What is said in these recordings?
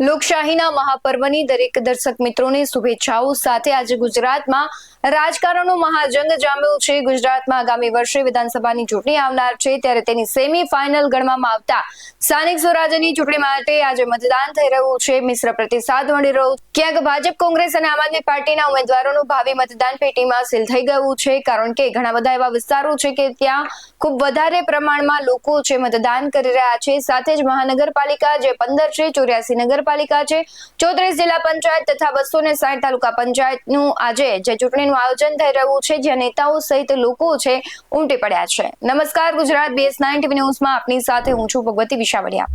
લોકશાહીના મહાપર્વની દરેક દર્શક મિત્રોને શુભેચ્છાઓ સાથે આજે ગુજરાતમાં રાજકારણનો મહાજંગ જામ્યો છે। ગુજરાતમાં આગામી વર્ષે વિધાનસભાની ચૂંટણી આવનાર છે, ત્યારે તેની સેમી ફાઇનલ ગણવામાં આવતા સ્થાનિક સ્વરાજ્યની ચૂંટણી માટે આજે મતદાન થઈ રહ્યું છે। મિશ્ર પ્રતિસાદ મળી રહ્યો, ક્યાંક ભાજપ, કોંગ્રેસ અને આમ આદમી પાર્ટીના ઉમેદવારોનું ભાવિ મતદાન પેટીમાં સીલ થઈ ગયું છે, કારણ કે ઘણા બધા એવા વિસ્તારો છે કે ત્યાં ખૂબ વધારે પ્રમાણમાં લોકો છે મતદાન કરી રહ્યા છે। સાથે જ મહાનગરપાલિકા જે 15 છે, 84 નગરપાલિકા છે, 34 જિલ્લા પંચાયત તથા 260 તાલુકા પંચાયતનું આજે જે ચૂંટણીનું આયોજન થઈ રહ્યું છે, જ્યાં નેતાઓ સહિત લોકો છે ઉમટી પડ્યા છે। નમસ્કાર, ગુજરાત BS9 TV ન્યૂઝમાં આપની સાથે હું છું ભગવતી વિશાવડિયા।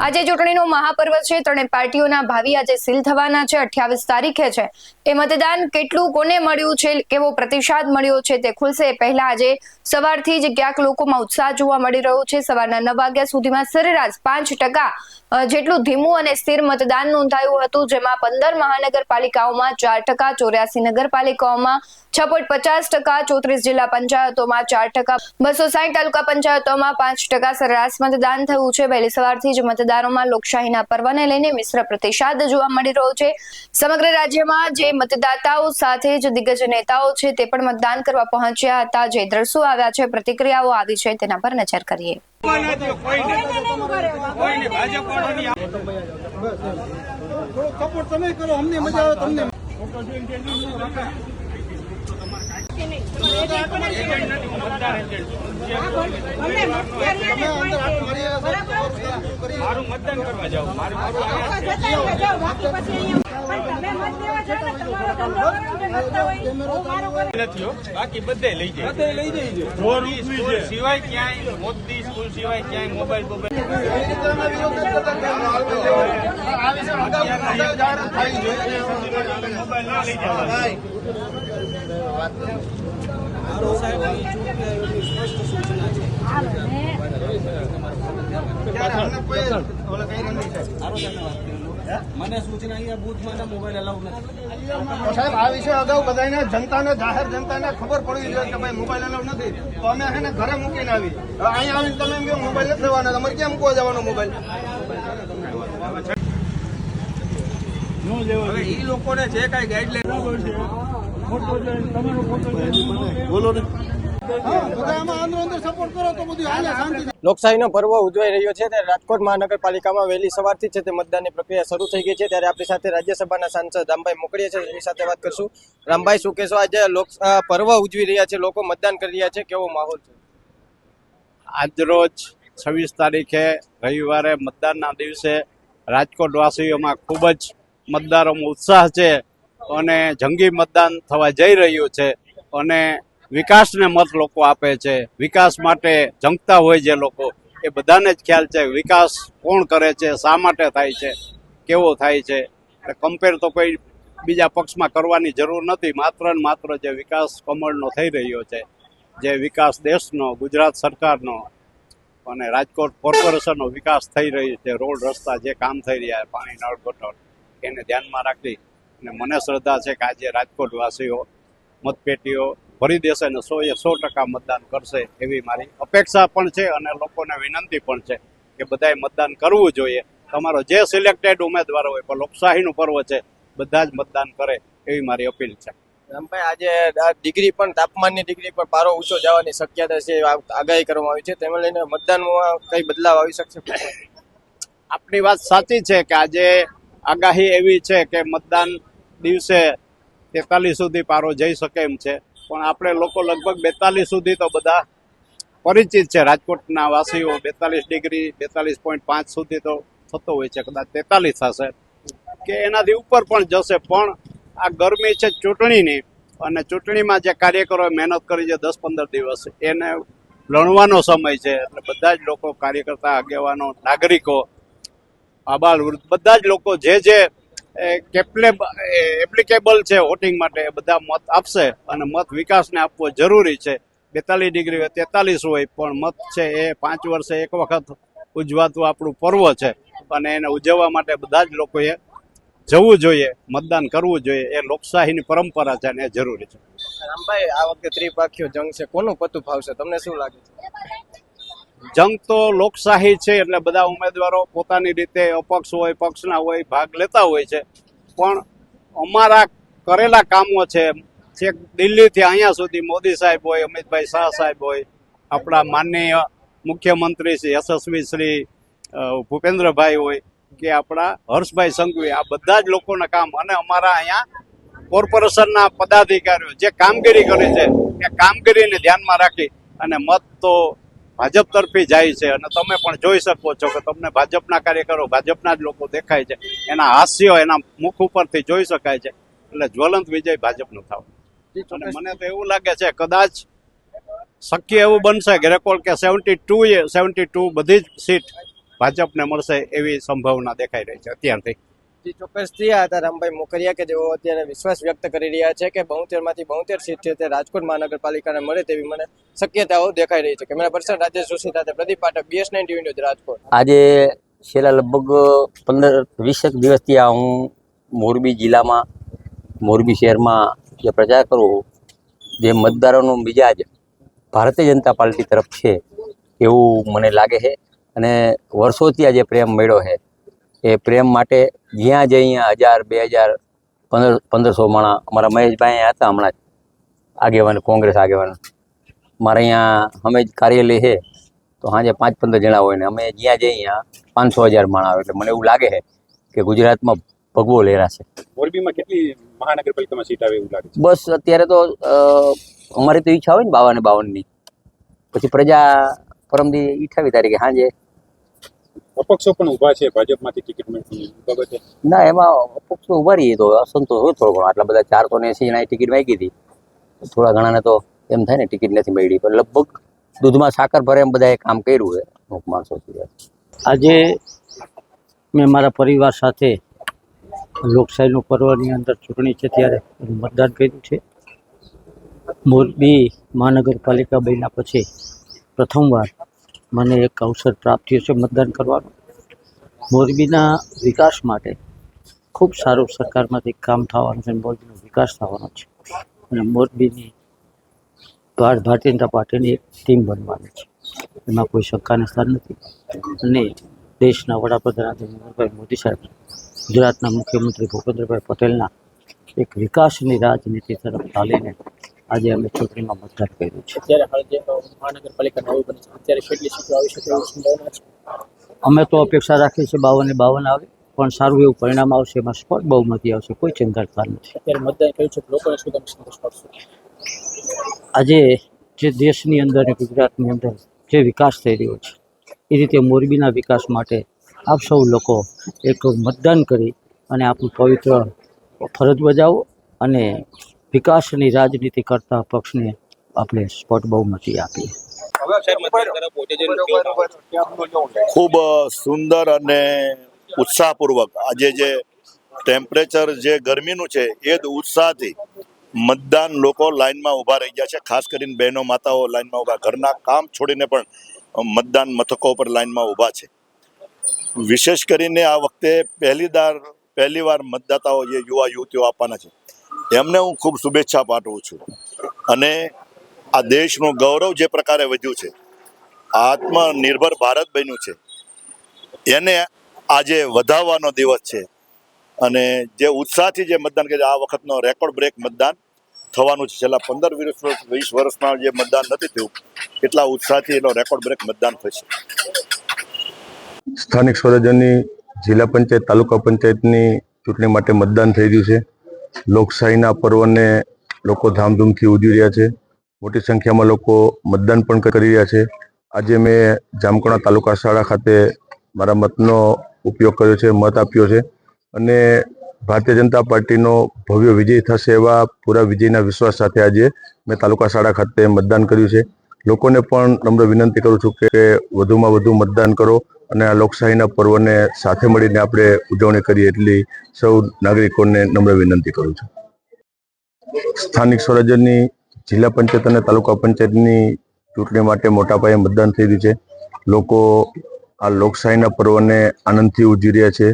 આજે ચૂંટણીનો મહાપર્વ છે, ત્રણેય પાર્ટીઓના ભાવિ આજે સીલ થવાના છે। 28 તારીખે છે એ મતદાન કેટલું કોને મળ્યું છે, કેવો પ્રતિસાદ મળ્યો છે તે ખુલશે। પહેલા આજે સવારથી જ ક્યાંક લોકોમાં ઉત્સાહ જોવા મળી રહ્યો છે। સવારના 9 વાગ્યા સુધીમાં સરેરાશ 5% જેટલું ધીમું અને સ્થિર મતદાન નોંધાયું હતું, જેમાં 15 મહાનગરપાલિકાઓમાં 4%, 84 નગરપાલિકાઓમાં 6.50%, 34 જિલ્લા પંચાયતોમાં 4%, 260 તાલુકા પંચાયતોમાં 5% સરેરાશ મતદાન થયું છે। વહેલી સવારથી જ મતદારોમાં લોકશાહીના પર્વને લઈને મિશ્ર પ્રતિસાદ જોવા મળી રહ્યો છે। સમગ્ર રાજ્યમાં જે મતદાતાઓ સાથે જ દિગ્ગજ નેતાઓ છે તે પણ મતદાન કરવા પહોંચ્યા હતા। જે દ્રશ્યો આવ્યા છે, પ્રતિક્રિયાઓ આવી છે, તેના પર નજર કરીએ। મારું મતદાન કરવા જાવ, બાકી બધે લઈ જાય સિવાય ક્યાંય મોદી સ્કૂલ સિવાય ક્યાંય મોબાઈલ મને સૂચના બૂથમાં મોબાઈલ અલાઉ નથી। સાહેબ, આ વિશે અગાઉ બધાને જનતાને, જાહેર જનતાને ખબર પડવી જોઈએ કે ભાઈ મોબાઈલ અલાઉ નથી, તો અમે એને ઘરે મૂકીને આવી। અહીંયા આવીને તમે એમ કહો મોબાઈલ નથી લેવાના, તમારે ક્યાં મૂકવા જવાનો મોબાઈલ? એ લોકોને જે કઈ ગાઈડલાઈન બોલો ને, લોકશાહીનો પર્વ ઉજવાઈ રહ્યો છે ત્યારે રાજકોટ મહાનગરપાલિકામાં વહેલી સવારથી છે તે મતદાનની પ્રક્રિયા શરૂ થઈ ગઈ છે। ત્યારે આપણી સાથે રાજ્યસભાના સાંસદ રામભાઈ મોકળીયા છે, એની સાથે વાત કરશું। રામભાઈ, શું કહેશો, આજે પર્વ ઉજવી રહ્યા છે, લોકો મતદાન કરી રહ્યા છે, કેવો માહોલ છે? આજરોજ 26 તારીખે રવિવારે મતદાનના દિવસે રાજકોટ વાસીઓમાં ખૂબ જ મતદારોમાં ઉત્સાહ છે અને જંગી મતદાન થવા જઈ રહ્યું છે અને વિકાસને મત લોકો આપે છે। વિકાસ માટે જંગતા હોય જે લોકો, એ બધાને જ ખ્યાલ છે વિકાસ કોણ કરે છે, શા માટે થાય છે, કેવો થાય છે। કમ્પેર તો કોઈ બીજા પક્ષમાં કરવાની જરૂર નથી। માત્ર ને માત્ર જે વિકાસ કમળનો થઈ રહ્યો છે, જે વિકાસ દેશનો, ગુજરાત સરકારનો અને રાજકોટ કોર્પોરેશનનો વિકાસ થઈ રહ્યો છે, રોડ રસ્તા જે કામ થઈ રહ્યા છે, પાણી નળ ગટર, એને ધ્યાનમાં રાખી અને મને શ્રદ્ધા છે કે આજે રાજકોટ વાસીઓ મતપેટીઓ ભરી દેશે અને 100% મતદાન કરશે એવી મારી અપેક્ષા પણ છે અને લોકોને વિનંતી પણ છે કે બધાએ મતદાન કરવું જોઈએ। તમારો જે સિલેક્ટેડ ઉમેદવાર હોય, પણ લોકશાહીનું પર્વ છે, બધા જ મતદાન કરે એવી મારી અપીલ છે। રામભાઈ, આજે ડિગ્રી પણ, તાપમાનની ડિગ્રી પણ પારો ઊંચો જવાની શક્યતા છે, આગાહી કરવામાં આવી છે, તેને લઈને મતદાનમાં કઈ બદલાવ આવી શકશે? આપની વાત સાચી છે કે આજે આગાહી એવી છે કે મતદાન દિવસે 43 સુધી પારો જઈ શકે એમ છે, પણ આપણે લોકો લગભગ 42 સુધી તો બધા પરિચિત છે। રાજકોટના વાસીઓ 42 ડિગ્રી, 42.5 સુધી તો થતો હોય છે, કદાચ 43 થશે કે એનાથી ઉપર પણ જશે। પણ આ ગરમી છે ચૂંટણીની, અને ચૂંટણીમાં જે કાર્યકરોએ મહેનત કરી છે 10-15 દિવસ, એને લણવાનો સમય છે, એટલે બધા જ લોકો, કાર્યકર્તા, આગેવાનો, નાગરિકો, આબાલ વૃદ્ધ, બધા જ લોકો જે એપ્લિકેબલ છે વોટિંગ માટે, એ બધા મત આપશે અને મત વિકાસને આપવો જરૂરી છે। 42 ડિગ્રી હોય, 43 હોય, પણ મત છે એ 5 વર્ષે એક વખત ઉજવાતું આપણું પર્વ છે અને એને ઉજવવા માટે બધા જ લોકોએ જવું જોઈએ, મતદાન કરવું જોઈએ। એ લોકશાહીની પરંપરા છે અને એ જરૂરી છે। રામભાઈ, આ વખતે ત્રિપાખીઓ જંગ છે, કોનું પતું ફાવશે, તમને શું લાગે છે? જંગ તો લોકશાહી છે એટલે બધા ઉમેદવારો પોતાની રીતે અપક્ષ હોય પક્ષના હોય ભાગ લેતા હોય છે, પણ અમારા કરેલા કામો છે છેક દિલ્હીથી અહીંયા સુધી મોદી સાહેબ હોય, અમિતભાઈ શાહ સાહેબ હોય, આપણા માનનીય મુખ્યમંત્રી શ્રી યશસ્વી શ્રી ભૂપેન્દ્રભાઈ હોય કે આપણા હર્ષભાઈ સંઘવી, આ બધા જ લોકોના કામ અને અમારા અહીંયા કોર્પોરેશનના પદાધિકારીઓ જે કામગીરી કરી છે એ કામગીરીને ધ્યાનમાં રાખી અને મત તો ભાજપ તરફી જાય છે. અને તમે પણ જોઈ શકો છો કે તમને ભાજપના કાર્યકરો, ભાજપના જ લોકો દેખાય છે, એના હાસ્યો એના મુખ ઉપરથી જોઈ શકાય છે. એટલે જ્વલંત વિજય ભાજપનો થાવ. અને મને તો એવું લાગે છે કદાચ શક્ય એવું બનશે કે રેકોર્ડ કે 72 બધી જ સીટ ભાજપને મળશે એવી સંભાવના દેખાઈ રહી છે અત્યારથી. ચોક્કસથી આ હતા રામભાઈ મોકરિયા કે જેઓ અત્યારે વિશ્વાસ વ્યક્ત કરી રહ્યા છે કે 72 સીટ છે તે રાજકોટ મહાનગરપાલિકાને મળે તેવી મને શક્યતાઓ દેખાઈ રહી છે. કેમેરા પર્સન રાજેશ જોશી સાથે Pradeep Pathak, BS9 TV news, Rajkot. આજે છેલ્લા લગભગ 15-20 દિવસથી આ હું મોરબી જિલ્લામાં, મોરબી શહેરમાં જે પ્રચાર કરું, જે મતદારોનો મિજાજ ભારતીય જનતા પાર્ટી તરફ છે એવું મને લાગે છે. અને વર્ષોથી આ જે પ્રેમ મળ્યો છે એ પ્રેમ માટે જ્યાં જ અહીંયા 1000, 2000, 1500 માણા અમારા મહેશભાઈ અહીંયા હતા હમણાં જ, આગેવાન, કોંગ્રેસ આગેવાન. મારે અહીંયા અમે જ કાર્યાલય છે તો સાંજે 5-15 જણા હોય ને અમે જ્યાં જઈએ અહીંયા 500-1000 માણા આવે. એટલે મને એવું લાગે છે કે ગુજરાતમાં ભગવો લહેરાશે. મોરબીમાં કેટલી મહાનગરપાલિકામાં સીટ આવે એવું લાગે છે? બસ અત્યારે તો અમારી તો ઈચ્છા હોય ને 52-52ની, પછી પ્રજા પરમદી 28 તારીખે સાંજે. અપક્ષો પણ ઊભા છે ભાજપમાંથી ટિકિટ મળતી બાબતે? ના, એમાં અપક્ષો ઉભા રહીએ તો અસંતોષ હોય થોડો ઘણો. આટલા બધા 480 ના ટિકિટ માંગી હતી, થોડા ઘણાને તો એમ થાય ને ટિકિટ નથી મળી, પણ લગભગ દૂધમાં સાકર ભરે એમ બધાએ કામ કર્યું છે અમુક માણસો. આજે મેં મારા પરિવાર સાથે લોકશાહીનું પર્વની અંદર ચૂંટણી છે ત્યારે મતદાન કર્યું છે. મોરબી મહાનગરપાલિકા બન્યા પછી પ્રથમવાર મને એક અવસર પ્રાપ્ત થયો છે મતદાન કરવાનો. મોરબીના વિકાસ માટે ખૂબ સારું સરકારમાંથી કામ થવાનું છે, મોરબીનો વિકાસ થવાનો છે અને મોરબીની ભારતીય જનતા પાર્ટીની એક ટીમ બનવાની છે, એમાં કોઈ શંકાને સ્થાન નથી. અને દેશના વડાપ્રધાન નરેન્દ્રભાઈ મોદી સાહેબ, ગુજરાતના મુખ્યમંત્રી ભૂપેન્દ્રભાઈ પટેલના એક વિકાસની રાજનીતિ તરફ ચાલીને આજે અમે ચૂંટણીમાં મતદાન કર્યું છે. અત્યારે હાલ જે મહાનગરપાલિકા નવી બની છે અત્યારે કેટલી સીટો આવી શકે એવી સંભાવના છે? અમે તો અપેક્ષા રાખીએ છીએ 52 આવે, પણ સારું એવું પરિણામ આવશે, એમાં સ્પષ્ટ બહુમતી આવશે, કોઈ ચિંતાકાર નથી. અત્યારે મતદાન કર્યું છે, લોકોને શું તમે સંદેશ પાડશો? આજે જે દેશની અંદર અને ગુજરાતની અંદર જે વિકાસ થઈ રહ્યો છે એ રીતે મોરબીના વિકાસ માટે આપ સૌ લોકો એક મતદાન કરી અને આપણું પવિત્ર ફરજ બજાવો અને વિકાસની રાજનીતિ કરતા પક્ષને આપણે સ્પષ્ટ બહુમતી આપીએ. ખૂબ સુંદર અને ઉત્સાહપૂર્વક આજે જે ટેમ્પરેચર જે ગરમીનું છે એ જ ઉત્સાહથી મતદાન લોકો લાઈનમાં ઊભા રહી ગયા છે. ખાસ કરીને બહેનો માતાઓ લાઈનમાં ઊભા, ઘરના કામ છોડીને પણ મતદાન મથકો પર લાઈનમાં ઊભા છે. વિશેષ કરીને આ વખતે પહેલી વાર મતદાતાઓ જે યુવા યુવતીઓ આપવાના છે એમને હું ખૂબ શુભેચ્છા પાઠવું છું. અને આ દેશનું ગૌરવ જે પ્રકારે વધ્યું છે, આત્મનિર્ભર ભારત બન્યું છે, એને આજે વધાવવાનો દિવસ છે. અને જે ઉત્સાહથી જે મતદાન કરે, આ વખતનો રેકોર્ડ બ્રેક મતદાન થવાનું છે. છેલ્લા 15-20 વર્ષમાં જે મતદાન નથી થયું એટલા ઉત્સાહથી એનો રેકોર્ડ બ્રેક મતદાન થશે. સ્થાનિક સ્વરાજ્યની જિલ્લા પંચાયત, તાલુકા પંચાયતની ચૂંટણી માટે મતદાન થઈ રહ્યું છે. લોકશાહીના પર્વને લોકો ધામધૂમથી ઉજવી રહ્યા છે. મોટી સંખ્યામાં લોકો મતદાન પણ કરી રહ્યા છે. આજે મેં જામકણા તાલુકા શાળા ખાતે મારા મતનો ઉપયોગ કર્યો છે, મત આપ્યો છે અને ભારતીય જનતા પાર્ટીનો ભવ્ય વિજય થશે એવા પૂરા વિજયના વિશ્વાસ સાથે આજે મેં તાલુકા શાળા ખાતે મતદાન કર્યું છે. લોકોને પણ નમ્ર વિનંતી કરું છું કે વધુમાં વધુ મતદાન કરો અને આ લોકશાહીના પર્વને સાથે મળીને આપણે ઉજવણી કરીએ એટલી સૌ નાગરિકોને નમ્ર વિનંતી કરું છું. સ્થાનિક સ્વરાજ્યની જિલ્લા પંચાયત અને તાલુકા પંચાયતની ચૂંટણી માટે મોટા પાયે મતદાન થઈ રહ્યું છે. લોકો આ લોકશાહીના પર્વને આનંદથી ઉજવી રહ્યા છે.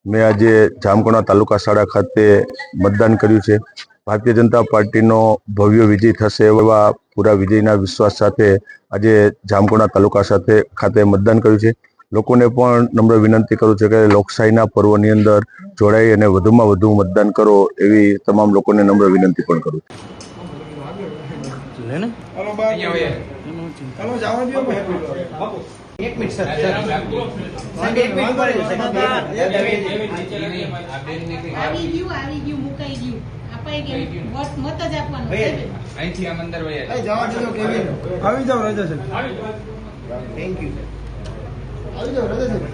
મેં આજે જામકણા તાલુકા શાળા ખાતે મતદાન કર્યું છે. ભારતીય જનતા પાર્ટીનો ભવ્ય વિજય થશે એવા પૂરા વિજયના વિશ્વાસ સાથે આજે જામકુંડા તાલુકા ખાતે મતદાન કર્યું છે. લોકોને પણ નમ્ર વિનંતી કરું છું કે લોકશાહીના પર્વની અંદર જોડાઈ અને વધુમાં વધુ મતદાન કરો એવી તમામ લોકોને નમ્ર વિનંતી પણ કરું છું.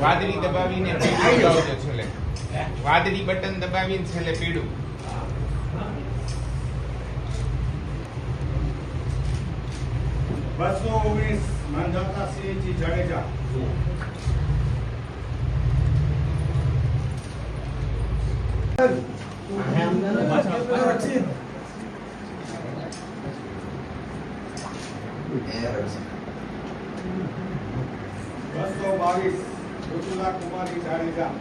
વાદળી દબાવીને છેલ્લે વાદળી બટન દબાવીને છેલ્લે પીળું. જાડેજા. કુમારી જાડેજા.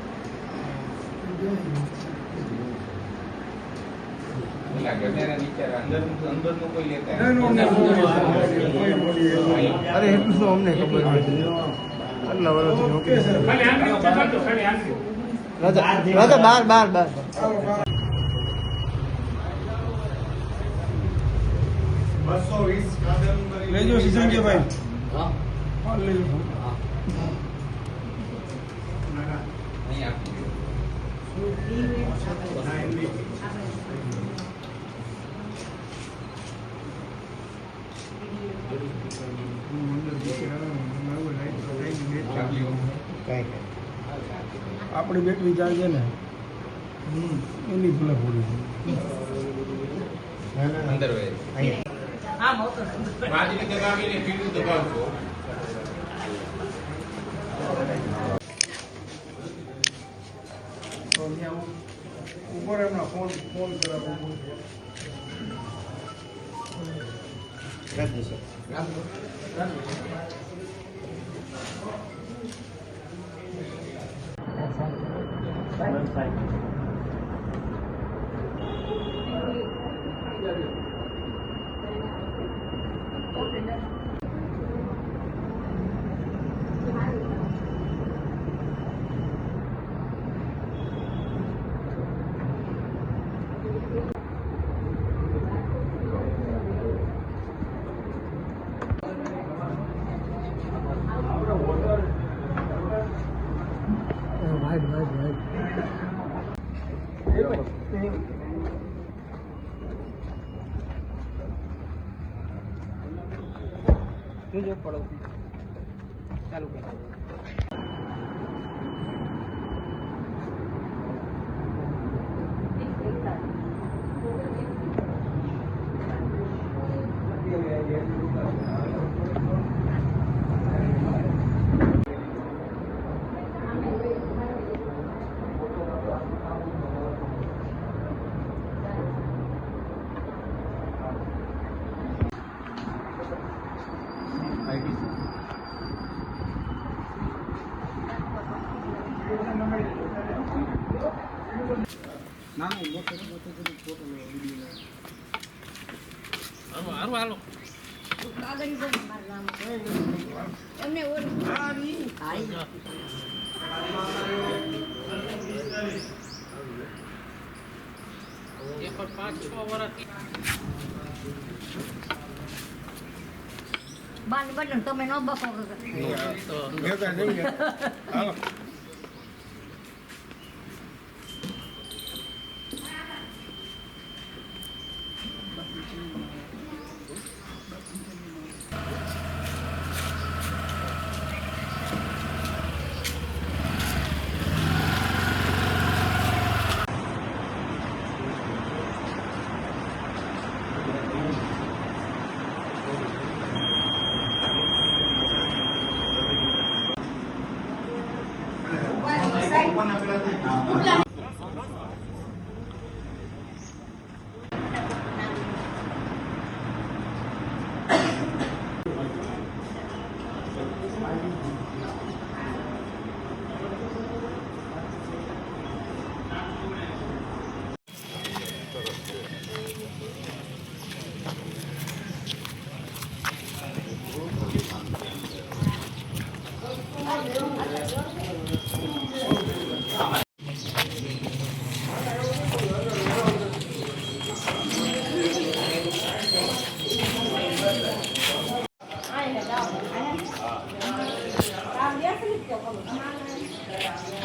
અંદરનું કોઈ લેતા અરે એટલું તો અમને ખબર નથી. આટલા વર્ષથી નોકરી છે. રાજા બાર લેજો સિસંગીભાઈ. આપણી બેટરી જાય છે ને એની ભલે પૂરી અંદર વાદળી દબાવીને પીળું દબાવજો. ઉપર એમના ફોન કરાવો. ચાલુ કરો. તમે ન બફો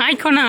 આંખોના